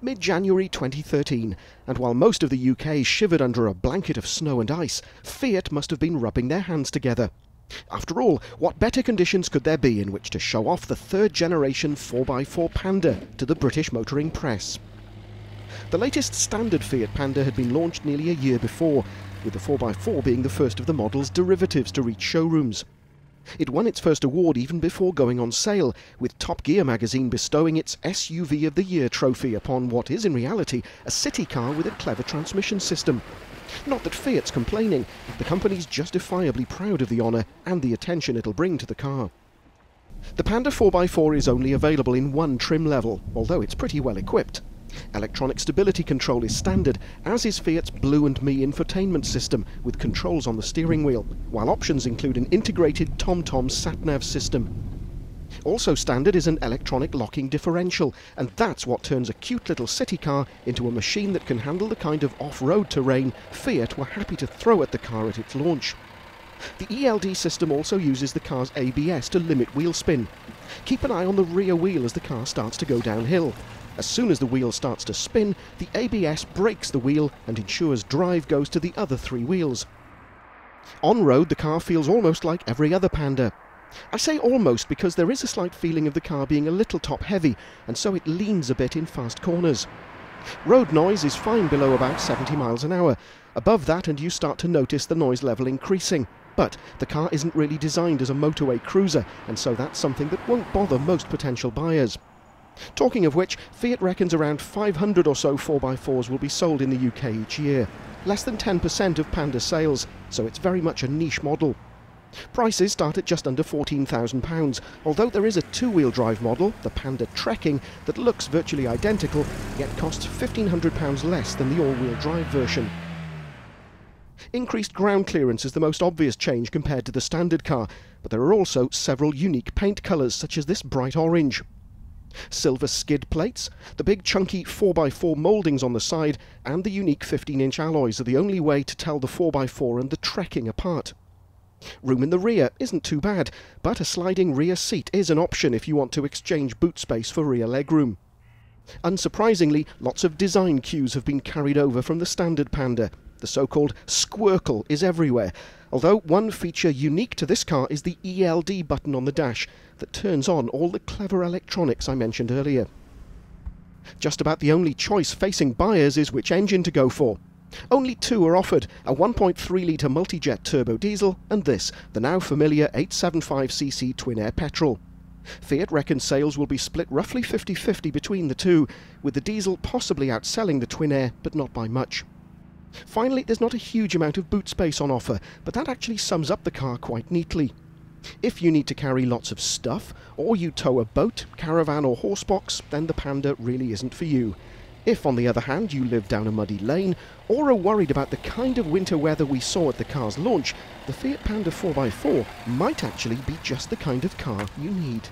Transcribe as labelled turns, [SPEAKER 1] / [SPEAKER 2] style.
[SPEAKER 1] Mid-January 2013, and while most of the UK shivered under a blanket of snow and ice, Fiat must have been rubbing their hands together. After all, what better conditions could there be in which to show off the third-generation 4x4 Panda to the British motoring press? The latest standard Fiat Panda had been launched nearly a year before, with the 4x4 being the first of the model's derivatives to reach showrooms. It won its first award even before going on sale, with Top Gear magazine bestowing its SUV of the Year trophy upon what is in reality a city car with a clever transmission system. Not that Fiat's complaining, the company's justifiably proud of the honour and the attention it'll bring to the car. The Panda 4x4 is only available in one trim level, although it's pretty well equipped. Electronic stability control is standard, as is Fiat's Blue and Me infotainment system, with controls on the steering wheel, while options include an integrated TomTom sat-nav system. Also standard is an electronic locking differential, and that's what turns a cute little city car into a machine that can handle the kind of off-road terrain Fiat were happy to throw at the car at its launch. The ELD system also uses the car's ABS to limit wheel spin. Keep an eye on the rear wheel as the car starts to go downhill. As soon as the wheel starts to spin, the ABS brakes the wheel and ensures drive goes to the other three wheels. On-road, the car feels almost like every other Panda. I say almost because there is a slight feeling of the car being a little top-heavy, and so it leans a bit in fast corners. Road noise is fine below about 70 miles an hour. Above that and you start to notice the noise level increasing. But the car isn't really designed as a motorway cruiser, and so that's something that won't bother most potential buyers. Talking of which, Fiat reckons around 500 or so 4x4s will be sold in the UK each year. Less than 10% of Panda sales, so it's very much a niche model. Prices start at just under £14,000, although there is a two-wheel drive model, the Panda Trekking, that looks virtually identical, yet costs £1,500 less than the all-wheel drive version. Increased ground clearance is the most obvious change compared to the standard car, but there are also several unique paint colours, such as this bright orange. Silver skid plates, the big chunky 4x4 mouldings on the side, and the unique 15-inch alloys are the only way to tell the 4x4 and the Trekking apart. Room in the rear isn't too bad, but a sliding rear seat is an option if you want to exchange boot space for rear legroom. Unsurprisingly, lots of design cues have been carried over from the standard Panda. The so-called squircle is everywhere, although one feature unique to this car is the ELD button on the dash that turns on all the clever electronics I mentioned earlier. Just about the only choice facing buyers is which engine to go for. Only two are offered, a 1.3-litre multijet turbo diesel and this, the now familiar 875cc twin-air petrol. Fiat reckons sales will be split roughly 50-50 between the two, with the diesel possibly outselling the twin-air, but not by much. Finally, there's not a huge amount of boot space on offer, but that actually sums up the car quite neatly. If you need to carry lots of stuff, or you tow a boat, caravan or horsebox, then the Panda really isn't for you. If, on the other hand, you live down a muddy lane, or are worried about the kind of winter weather we saw at the car's launch, the Fiat Panda 4x4 might actually be just the kind of car you need.